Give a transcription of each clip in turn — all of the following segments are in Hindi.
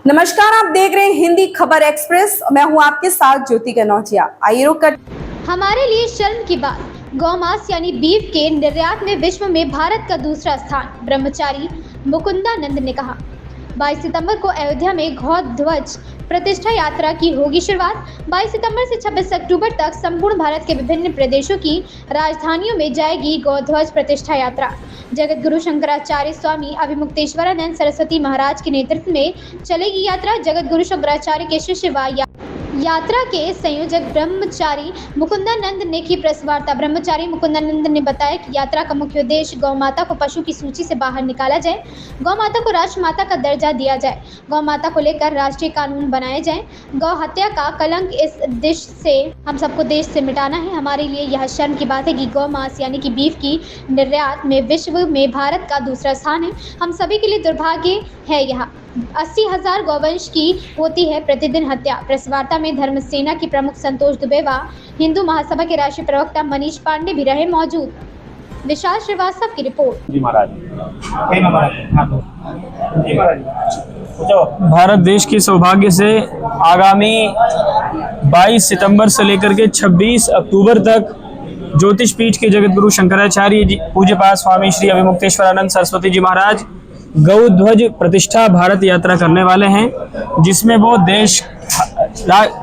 नमस्कार, आप देख रहे हैं हिंदी खबर एक्सप्रेस। मैं हूं आपके साथ ज्योति कनौजिया। आइए रुक कर हमारे लिए शर्म की बात, गौमांस यानी बीफ के निर्यात में विश्व में भारत का दूसरा स्थान, ब्रह्मचारी मुकुंदानंद ने कहा। 22 सितंबर को अयोध्या में गौ ध्वज प्रतिष्ठा यात्रा की होगी शुरुआत। 22 सितंबर से 26 अक्टूबर तक संपूर्ण भारत के विभिन्न प्रदेशों की राजधानियों में जाएगी गौ ध्वज प्रतिष्ठा यात्रा। जगत गुरु शंकराचार्य स्वामी अभिमुक्तेश्वरानंद सरस्वती महाराज के नेतृत्व में चलेगी यात्रा। जगत गुरु शंकराचार्य के शिष्य व यात्रा के संयोजक ब्रह्मचारी मुकुंदानंद ने की प्रेस वार्ता। ब्रह्मचारी मुकुंदानंद ने बताया कि यात्रा का मुख्य उद्देश्य गौ माता को पशु की सूची से बाहर निकाला जाए, गौ माता को राष्ट्र माता का दर्जा दिया जाए, गौ माता को लेकर राष्ट्रीय कानून बनाए जाए। गौ हत्या का कलंक इस देश से हम सबको देश से मिटाना है। हमारे लिए यह शर्म की बात है कि गौ मांस यानी कि बीफ की निर्यात में विश्व में भारत का दूसरा स्थान है। हम सभी के लिए दुर्भाग्य है। यहाँ 80,000 गौवंश की होती है प्रतिदिन हत्या। प्रेस वार्ता में धर्म सेना की प्रमुख संतोष दुबे व हिंदू महासभा के राष्ट्रीय प्रवक्ता मनीष पांडे भी रहे मौजूद। विशाल श्रीवास्तव की रिपोर्ट। जी महाराज। भारत देश के सौभाग्य से आगामी 22 सितंबर से लेकर के 26 अक्टूबर तक ज्योतिष पीठ के जगत गुरु शंकराचार्य जी पूज्यपाद स्वामी श्री अभिमुक्तेश्वरानंद सरस्वती जी महाराज गौ ध्वज प्रतिष्ठा भारत यात्रा करने वाले हैं, जिसमें वो देश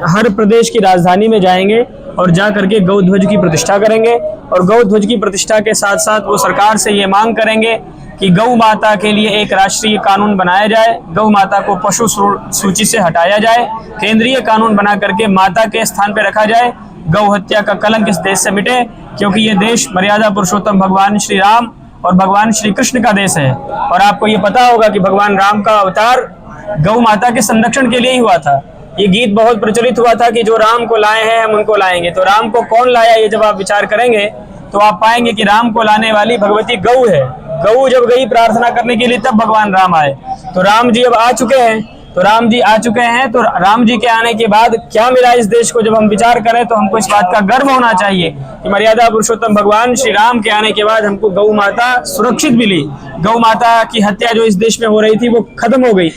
हर प्रदेश की राजधानी में जाएंगे और जा करके गौ ध्वज की प्रतिष्ठा करेंगे। और गौ ध्वज की प्रतिष्ठा के साथ साथ वो सरकार से ये मांग करेंगे कि गौ माता के लिए एक राष्ट्रीय कानून बनाया जाए, गौ माता को पशु सूची से हटाया जाए, केंद्रीय कानून बना करके माता के स्थान पर रखा जाए। गौ हत्या का कलंक इस देश से मिटे, क्योंकि ये देश मर्यादा पुरुषोत्तम भगवान श्री राम और भगवान श्री कृष्ण का देश है। और आपको ये पता होगा कि भगवान राम का अवतार गौ माता के संरक्षण के लिए ही हुआ था। ये गीत बहुत प्रचलित हुआ था कि जो राम को लाए हैं हम उनको लाएंगे। तो राम को कौन लाया, ये जब आप विचार करेंगे तो आप पाएंगे कि राम को लाने वाली भगवती गौ है। गौ जब गई प्रार्थना करने के लिए तब भगवान राम आए। तो राम जी अब आ चुके हैं। तो राम जी के आने के बाद क्या मिला इस देश को, जब हम विचार करें तो हमको इस बात का गर्व होना चाहिए कि मर्यादा पुरुषोत्तम भगवान श्री राम के आने के बाद हमको गौ माता सुरक्षित मिली। गौ माता की हत्या जो इस देश में हो रही थी वो खत्म हो गई।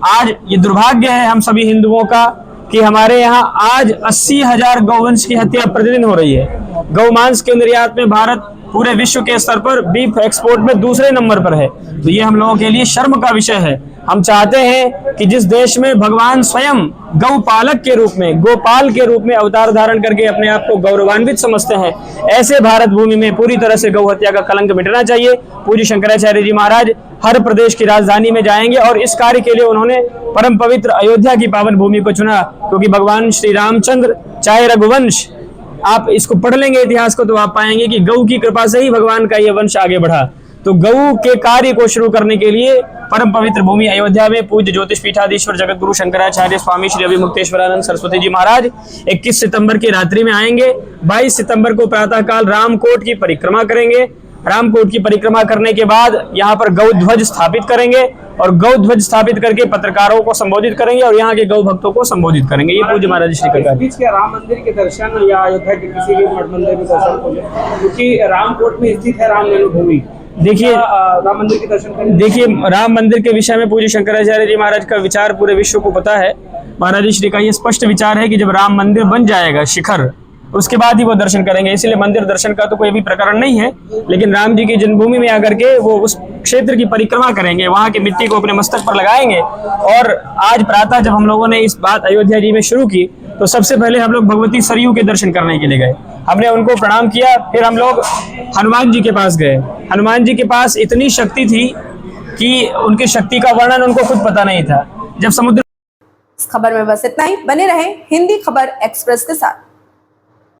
आज ये दुर्भाग्य है हम सभी हिंदुओं का कि हमारे यहाँ आज 80,000 गौवंश की हत्या प्रतिदिन हो रही है। गौ मांस के निर्यात में भारत पूरे विश्व के स्तर पर बीफ एक्सपोर्ट में दूसरे नंबर पर है। तो ये हम लोगों के लिए शर्म का विषय है। हम चाहते हैं कि जिस देश में भगवान स्वयं गौपालक के रूप में, गोपाल के रूप में अवतार धारण करके अपने आप को गौरवान्वित समझते हैं, ऐसे भारत भूमि में पूरी तरह से गौ हत्या का कलंक मिटना चाहिए। पूज्य शंकराचार्य जी महाराज हर प्रदेश की राजधानी में जाएंगे और इस कार्य के लिए उन्होंने परम पवित्र अयोध्या की पावन भूमि को चुना, क्योंकि भगवान श्री रामचंद्र चाहे रघुवंश, आप इसको पढ़ लेंगे इतिहास को तो आप पाएंगे कि गौ की कृपा से ही भगवान का ये वंश आगे बढ़ा। तो गौ के कार्य को शुरू करने के लिए परम पवित्र भूमि अयोध्या में पूज्य ज्योतिष पीठाधीश्वर जगत गुरु शंकराचार्य स्वामी श्री अभिमुक्तेश्वरानंद सरस्वती जी महाराज 21 सितंबर की रात्रि में आएंगे। 22 सितंबर को प्रातःकाल रामकोट की परिक्रमा करेंगे। रामकोट की परिक्रमा करने के बाद यहाँ पर गौ ध्वज स्थापित करेंगे और गौ ध्वज स्थापित करके पत्रकारों को संबोधित करेंगे और यहाँ के गौ भक्तों को संबोधित करेंगे। ये पूज्य महाराज श्री का राम मंदिर के दर्शन या अयोध्या के किसी भी मठ मंदिर के दर्शन, क्योंकि रामकोट में स्थित है रामलेलु भूमि। देखिए राम मंदिर के दर्शन करें। देखिए, राम मंदिर के विषय में पूज्य शंकराचार्य जी महाराज का विचार पूरे विश्व को पता है। महाराज श्री का ये स्पष्ट विचार है कि जब राम मंदिर बन जाएगा शिखर, उसके बाद ही वो दर्शन करेंगे। इसलिए मंदिर दर्शन का तो कोई भी प्रकरण नहीं है, लेकिन राम जी की जन्मभूमि में आकर के वो उस क्षेत्र की परिक्रमा करेंगे, वहाँ की मिट्टी को अपने मस्तक पर लगाएंगे। और आज प्रातः जब हम लोगों ने इस बात अयोध्या जी में शुरू की तो सबसे पहले हम लोग भगवती सरयू के दर्शन करने के लिए गए। हमने उनको प्रणाम किया, फिर हम लोग हनुमान जी के पास गए। हनुमान जी के पास इतनी शक्ति थी कि उनकी शक्ति का वर्णन उनको खुद पता नहीं था। जब समुद्र। इस खबर में बस इतना ही। बने रहें हिंदी खबर एक्सप्रेस के साथ।